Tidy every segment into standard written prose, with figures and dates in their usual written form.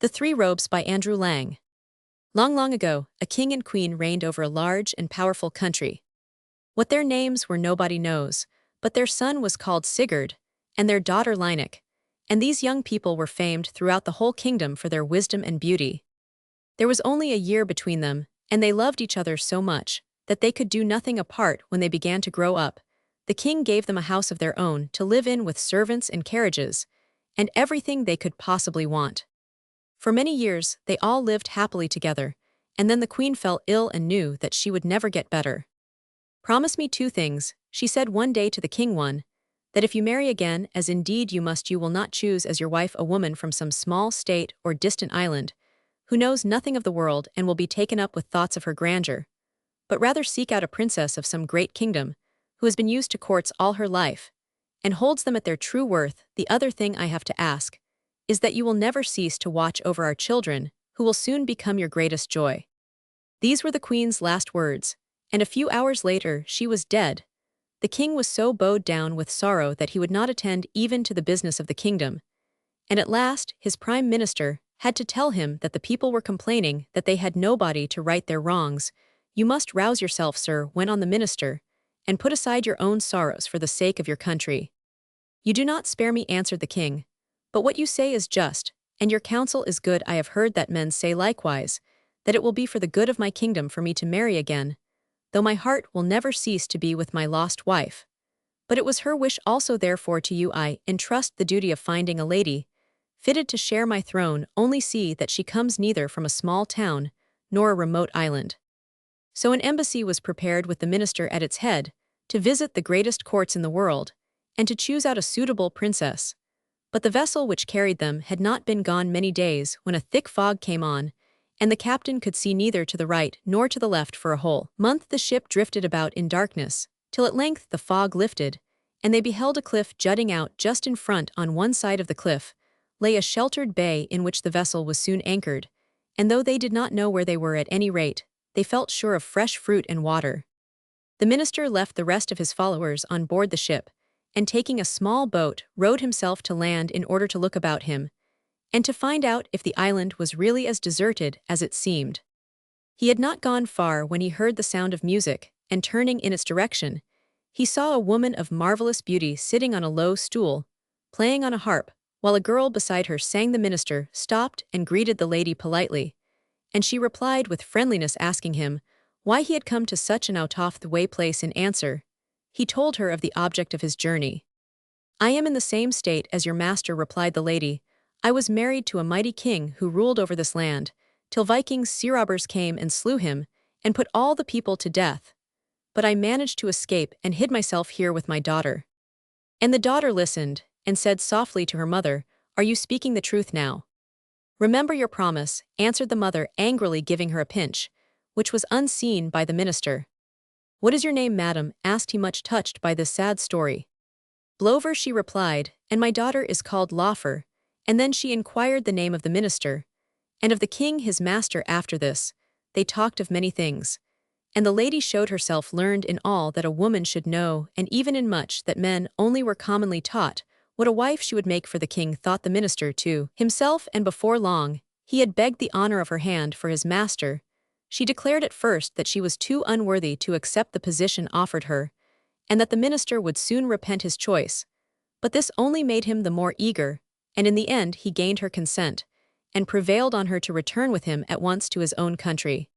The Three Robes by Andrew Lang. Long, long ago, a king and queen reigned over a large and powerful country. What their names were nobody knows, but their son was called Sigurd, and their daughter Lineik, and these young people were famed throughout the whole kingdom for their wisdom and beauty. There was only a year between them, and they loved each other so much that they could do nothing apart. When they began to grow up, the king gave them a house of their own to live in with servants and carriages, and everything they could possibly want. For many years, they all lived happily together, and then the queen fell ill and knew that she would never get better. "Promise me two things," she said one day to the king. One, that if you marry again, as indeed you must, you will not choose as your wife a woman from some small state or distant island, who knows nothing of the world and will be taken up with thoughts of her grandeur, but rather seek out a princess of some great kingdom, who has been used to courts all her life, and holds them at their true worth. The other thing I have to ask is that you will never cease to watch over our children, who will soon become your greatest joy." These were the queen's last words, and a few hours later she was dead. The king was so bowed down with sorrow that he would not attend even to the business of the kingdom, and at last his prime minister had to tell him that the people were complaining that they had nobody to right their wrongs. "You must rouse yourself, sir," went on the minister, "and put aside your own sorrows for the sake of your country." "You do not spare me," answered the king, "but what you say is just, and your counsel is good. I have heard that men say likewise, that it will be for the good of my kingdom for me to marry again, though my heart will never cease to be with my lost wife. But it was her wish also, therefore to you I entrust the duty of finding a lady, fitted to share my throne. Only see that she comes neither from a small town, nor a remote island." So an embassy was prepared with the minister at its head, to visit the greatest courts in the world, and to choose out a suitable princess. But the vessel which carried them had not been gone many days when a thick fog came on, and the captain could see neither to the right nor to the left for a whole month. The ship drifted about in darkness, till at length the fog lifted, and they beheld a cliff jutting out just in front. On one side of the cliff lay a sheltered bay in which the vessel was soon anchored, and though they did not know where they were, at any rate, they felt sure of fresh fruit and water. The minister left the rest of his followers on board the ship, and taking a small boat, rowed himself to land in order to look about him, and to find out if the island was really as deserted as it seemed. He had not gone far when he heard the sound of music, and turning in its direction, he saw a woman of marvelous beauty sitting on a low stool, playing on a harp, while a girl beside her sang. The minister stopped and greeted the lady politely, and she replied with friendliness, asking him why he had come to such an out-of-the-way place. In answer, he told her of the object of his journey. "I am in the same state as your master," replied the lady. "I was married to a mighty king who ruled over this land, till Vikings sea robbers came and slew him, and put all the people to death. But I managed to escape and hid myself here with my daughter." And the daughter listened, and said softly to her mother, "Are you speaking the truth now?" "Remember your promise," answered the mother, angrily giving her a pinch, which was unseen by the minister. "What is your name, madam?" asked he, much touched by this sad story. "Blover," she replied, "and my daughter is called Laufer." And then she inquired the name of the minister, and of the king his master. After this, they talked of many things, and the lady showed herself learned in all that a woman should know, and even in much that men only were commonly taught. What a wife she would make for the king, thought the minister to himself, and before long, he had begged the honor of her hand for his master. She declared at first that she was too unworthy to accept the position offered her, and that the minister would soon repent his choice. But this only made him the more eager, and in the end he gained her consent, and prevailed on her to return with him at once to his own country.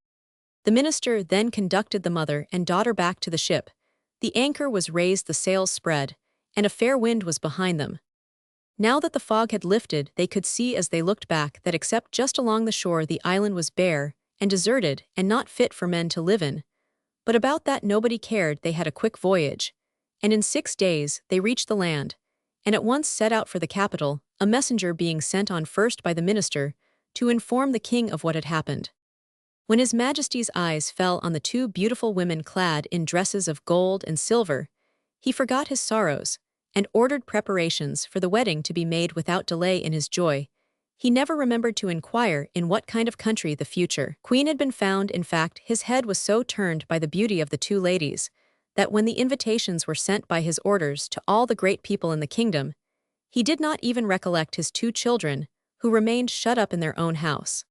The minister then conducted the mother and daughter back to the ship. The anchor was raised, the sails spread, and a fair wind was behind them. Now that the fog had lifted, they could see as they looked back that except just along the shore the island was bare and deserted and not fit for men to live in. But about that nobody cared. They had a quick voyage, and in 6 days they reached the land, and at once set out for the capital, a messenger being sent on first by the minister to inform the king of what had happened. When His Majesty's eyes fell on the two beautiful women clad in dresses of gold and silver, he forgot his sorrows, and ordered preparations for the wedding to be made without delay. In his joy, he never remembered to inquire in what kind of country the future queen had been found. In fact, his head was so turned by the beauty of the two ladies, that when the invitations were sent by his orders to all the great people in the kingdom, he did not even recollect his two children, who remained shut up in their own house.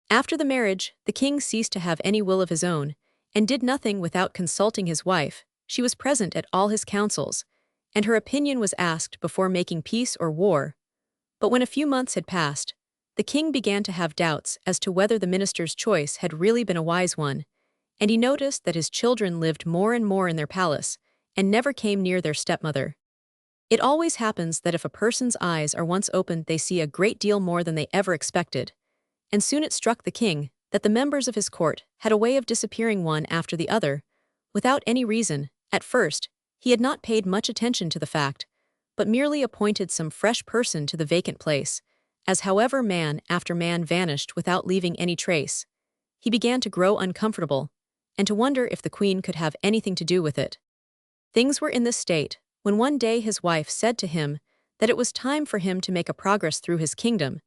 After the marriage, the king ceased to have any will of his own, and did nothing without consulting his wife. She was present at all his councils, and her opinion was asked before making peace or war. But when a few months had passed, the king began to have doubts as to whether the minister's choice had really been a wise one, and he noticed that his children lived more and more in their palace, and never came near their stepmother. It always happens that if a person's eyes are once opened, they see a great deal more than they ever expected, and soon it struck the king that the members of his court had a way of disappearing one after the other, without any reason. At first, he had not paid much attention to the fact, but merely appointed some fresh person to the vacant place, as however man after man vanished without leaving any trace. He began to grow uncomfortable, and to wonder if the queen could have anything to do with it. Things were in this state when one day his wife said to him that it was time for him to make a progress through his kingdom,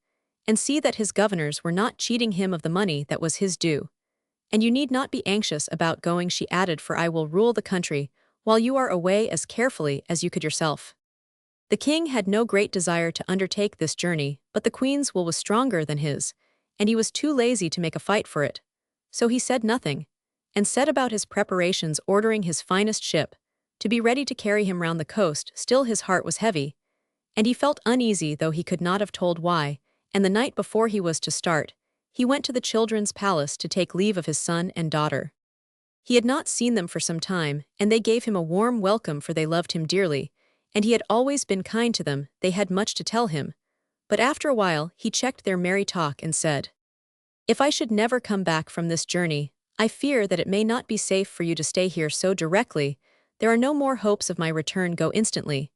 and see that his governors were not cheating him of the money that was his due. "And you need not be anxious about going," she added, "for I will rule the country while you are away as carefully as you could yourself." The king had no great desire to undertake this journey, but the queen's will was stronger than his, and he was too lazy to make a fight for it. So he said nothing, and set about his preparations, ordering his finest ship to be ready to carry him round the coast. Still his heart was heavy, and he felt uneasy, though he could not have told why, and the night before he was to start, he went to the children's palace to take leave of his son and daughter. He had not seen them for some time, and they gave him a warm welcome, for they loved him dearly, and he had always been kind to them. They had much to tell him, but after a while he checked their merry talk and said, "If I should never come back from this journey, I fear that it may not be safe for you to stay here so directly. There are no more hopes of my return. Go instantly,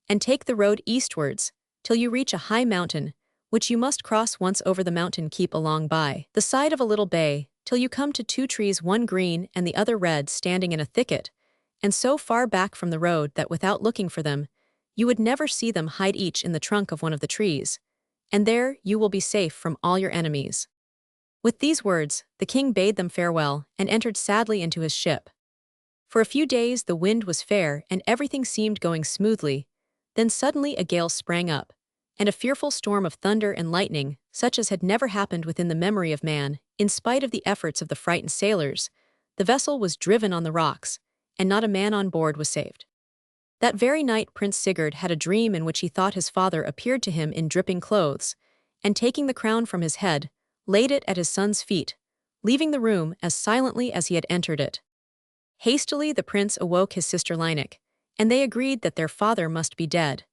and take the road eastwards, till you reach a high mountain, which you must cross. Once over the mountain, keep along by the side of a little bay, till you come to two trees, one green and the other red, standing in a thicket, and so far back from the road that without looking for them, you would never see them. Hide each in the trunk of one of the trees, and there you will be safe from all your enemies." With these words, the king bade them farewell, and entered sadly into his ship. For a few days the wind was fair, and everything seemed going smoothly. Then suddenly a gale sprang up, and a fearful storm of thunder and lightning, such as had never happened within the memory of man. In spite of the efforts of the frightened sailors, the vessel was driven on the rocks, and not a man on board was saved. That very night Prince Sigurd had a dream in which he thought his father appeared to him in dripping clothes, and taking the crown from his head, laid it at his son's feet, leaving the room as silently as he had entered it. Hastily the prince awoke his sister Lineik, and they agreed that their father must be dead,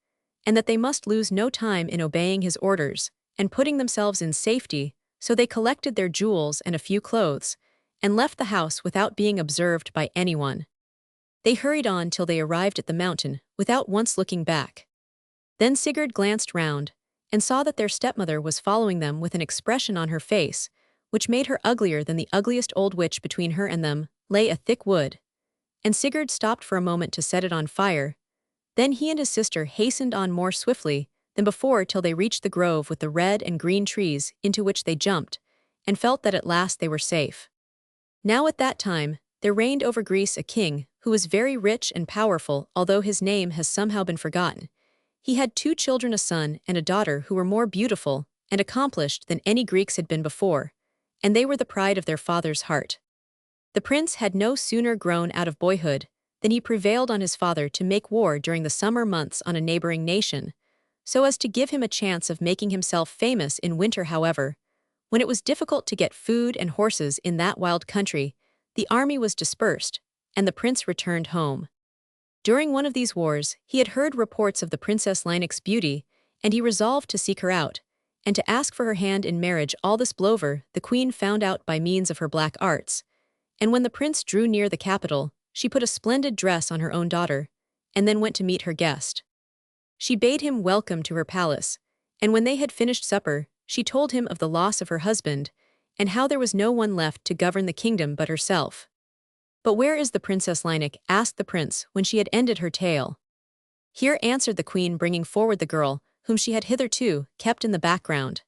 and that they must lose no time in obeying his orders and putting themselves in safety. So they collected their jewels and a few clothes, and left the house without being observed by anyone. They hurried on till they arrived at the mountain, without once looking back. Then Sigurd glanced round, and saw that their stepmother was following them with an expression on her face, which made her uglier than the ugliest old witch. Between her and them lay a thick wood, and Sigurd stopped for a moment to set it on fire. Then he and his sister hastened on more swiftly than before till they reached the grove with the red and green trees, into which they jumped, and felt that at last they were safe. Now at that time there reigned over Greece a king who was very rich and powerful, although his name has somehow been forgotten. He had 2 children, a son and a daughter, who were more beautiful and accomplished than any Greeks had been before, and they were the pride of their father's heart. The prince had no sooner grown out of boyhood than he prevailed on his father to make war during the summer months on a neighboring nation, so as to give him a chance of making himself famous in winter. However, when it was difficult to get food and horses in that wild country, the army was dispersed, and the prince returned home. During one of these wars, he had heard reports of the Princess Lineik's beauty, and he resolved to seek her out, and to ask for her hand in marriage. All this blower the queen found out by means of her black arts, and when the prince drew near the capital, she put a splendid dress on her own daughter, and then went to meet her guest. She bade him welcome to her palace, and when they had finished supper, she told him of the loss of her husband, and how there was no one left to govern the kingdom but herself. "But where is the Princess Lineik?" asked the prince when she had ended her tale. "Here," answered the queen, bringing forward the girl, whom she had hitherto kept in the background.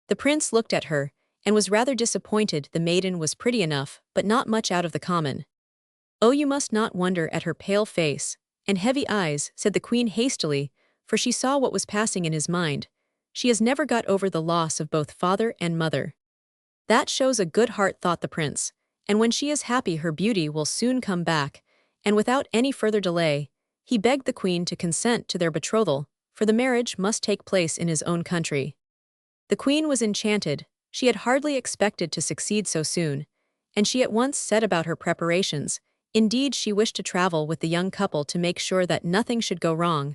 The prince looked at her, and was rather disappointed. The maiden was pretty enough, but not much out of the common. "Oh, you must not wonder at her pale face and heavy eyes," said the queen hastily, for she saw what was passing in his mind. She has never got over the loss of both father and mother. That shows a good heart, thought the prince, and when she is happy her beauty will soon come back, and without any further delay, he begged the queen to consent to their betrothal, for the marriage must take place in his own country. The queen was enchanted. She had hardly expected to succeed so soon, and she at once set about her preparations. Indeed, she wished to travel with the young couple to make sure that nothing should go wrong.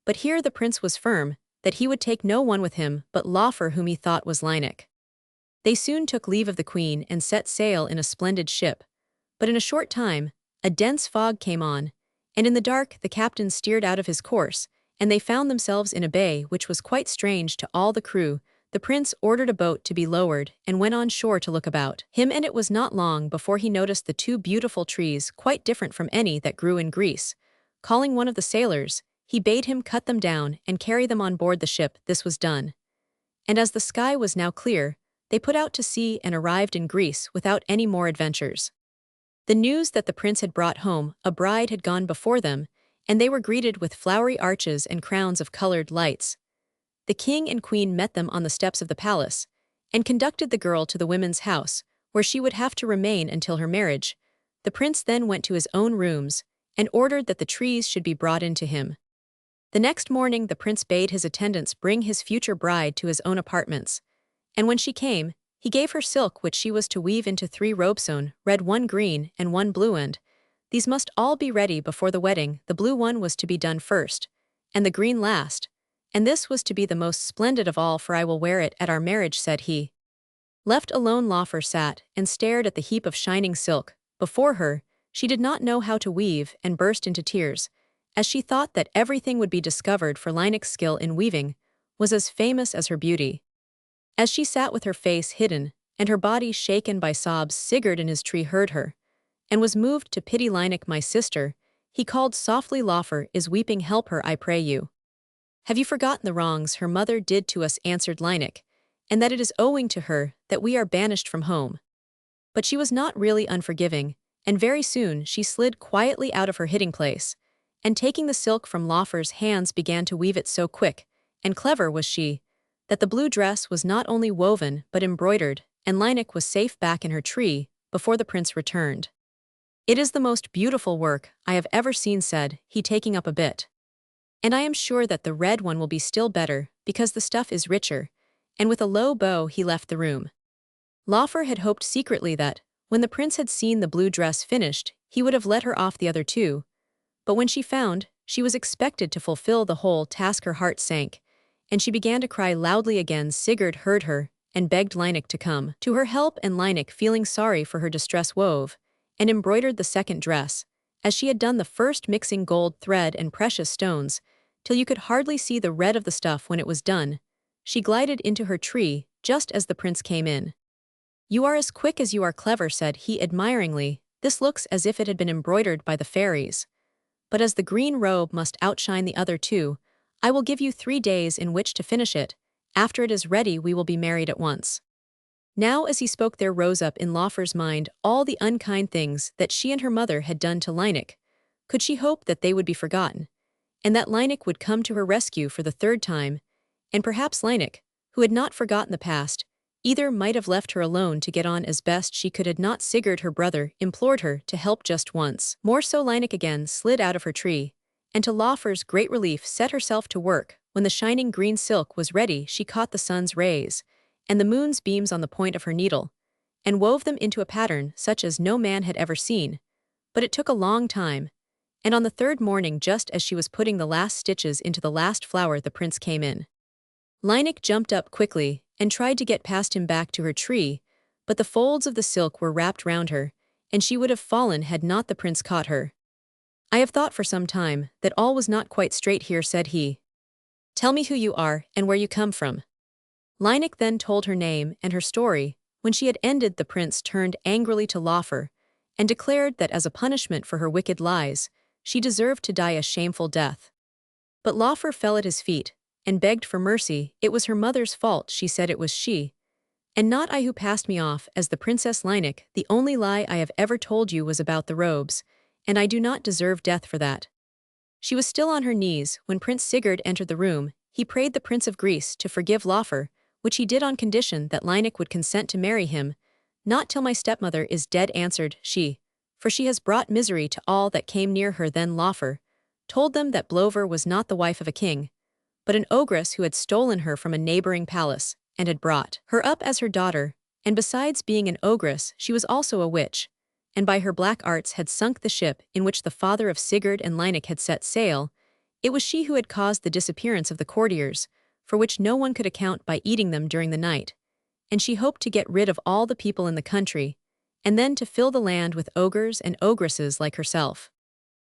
But here the prince was firm, that he would take no one with him but Laufer, whom he thought was Lineik. They soon took leave of the queen and set sail in a splendid ship. But in a short time, a dense fog came on, and in the dark the captain steered out of his course, and they found themselves in a bay which was quite strange to all the crew. The prince ordered a boat to be lowered and went on shore to look about him, and it was not long before he noticed the two beautiful trees, quite different from any that grew in Greece. Calling one of the sailors, he bade him cut them down and carry them on board the ship. This was done. And as the sky was now clear, they put out to sea and arrived in Greece without any more adventures. The news that the prince had brought home a bride had gone before them, and they were greeted with flowery arches and crowns of colored lights. The king and queen met them on the steps of the palace, and conducted the girl to the women's house, where she would have to remain until her marriage. The prince then went to his own rooms, and ordered that the trees should be brought in to him. The next morning the prince bade his attendants bring his future bride to his own apartments, and when she came, he gave her silk which she was to weave into 3 robes, sewn, red, 1 green, and 1 blue, and these must all be ready before the wedding. The blue one was to be done first, and the green last, and this was to be the most splendid of all, for I will wear it at our marriage, said he. Left alone, Laufer sat and stared at the heap of shining silk before her. She did not know how to weave and burst into tears, as she thought that everything would be discovered, for Lineik's skill in weaving was as famous as her beauty. As she sat with her face hidden and her body shaken by sobs, Sigurd in his tree heard her, and was moved to pity. Lineik, my sister, he called softly, Laufer is weeping, help her, I pray you. Have you forgotten the wrongs her mother did to us, answered Lineik, and that it is owing to her that we are banished from home? But she was not really unforgiving, and very soon she slid quietly out of her hiding place, and taking the silk from Laufer's hands began to weave it. So quick and clever was she, that the blue dress was not only woven but embroidered, and Lineik was safe back in her tree before the prince returned. It is the most beautiful work I have ever seen, said he, taking up a bit. And I am sure that the red one will be still better, because the stuff is richer, and with a low bow he left the room. Laufer had hoped secretly that, when the prince had seen the blue dress finished, he would have let her off the other 2, but when she found she was expected to fulfill the whole task, her heart sank, and she began to cry loudly again. Sigurd heard her, and begged Lineik to come to her help, and Lineik, feeling sorry for her distress, wove and embroidered the second dress, as she had done the first, mixing gold thread and precious stones, till you could hardly see the red of the stuff. When it was done, she glided into her tree just as the prince came in. You are as quick as you are clever, said he admiringly. This looks as if it had been embroidered by the fairies. But as the green robe must outshine the other 2, I will give you 3 days in which to finish it. After it is ready we will be married at once. Now as he spoke there rose up in Laufer's mind all the unkind things that she and her mother had done to Lineik. Could she hope that they would be forgotten, and that Lineik would come to her rescue for the 3rd time? And perhaps Lineik, who had not forgotten the past, either might have left her alone to get on as best she could, had not Sigurd, her brother, implored her to help just once more. So Lineik again slid out of her tree, and to Laufer's great relief set herself to work. When the shining green silk was ready, she caught the sun's rays and the moon's beams on the point of her needle, and wove them into a pattern such as no man had ever seen. But it took a long time, and on the 3rd morning, just as she was putting the last stitches into the last flower, the prince came in. Lineik jumped up quickly and tried to get past him back to her tree, but the folds of the silk were wrapped round her, and she would have fallen had not the prince caught her. I have thought for some time that all was not quite straight here, said he. Tell me who you are and where you come from. Lineik then told her name and her story. When she had ended, the prince turned angrily to Laufer and declared that as a punishment for her wicked lies, she deserved to die a shameful death. But Laufer fell at his feet and begged for mercy. It was her mother's fault, she said. It was she, and not I, who passed me off as the Princess Lineik. The only lie I have ever told you was about the robes, and I do not deserve death for that. She was still on her knees when Prince Sigurd entered the room. he prayed the Prince of Greece to forgive Laufer, which he did on condition that Lineik would consent to marry him. Not till my stepmother is dead, answered she, for she has brought misery to all that came near her. Then Laufer told them that Blover was not the wife of a king, but an ogress who had stolen her from a neighboring palace, and had brought her up as her daughter, and besides being an ogress she was also a witch, and by her black arts had sunk the ship in which the father of Sigurd and Lineik had set sail. It was she who had caused the disappearance of the courtiers, for which no one could account, by eating them during the night, and she hoped to get rid of all the people in the country, and then to fill the land with ogres and ogresses like herself.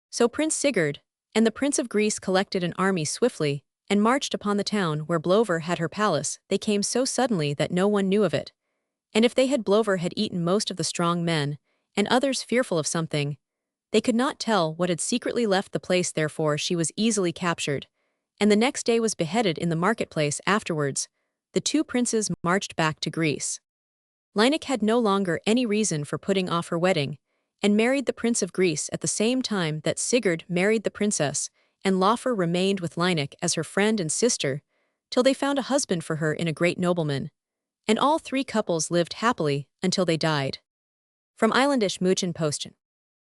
So Prince Sigurd and the Prince of Greece collected an army swiftly, and marched upon the town where Blover had her palace. They came so suddenly that no one knew of it, and if they had, Blover had eaten most of the strong men, and others, fearful of something, they could not tell what, had secretly left the place. Therefore she was easily captured, and the next day was beheaded in the marketplace. Afterwards, the two princes marched back to Greece. Lineik had no longer any reason for putting off her wedding, and married the Prince of Greece at the same time that Sigurd married the princess, and Laufer remained with Lineik as her friend and sister, till they found a husband for her in a great nobleman, and all three couples lived happily until they died. From Islandish Müchen Posten.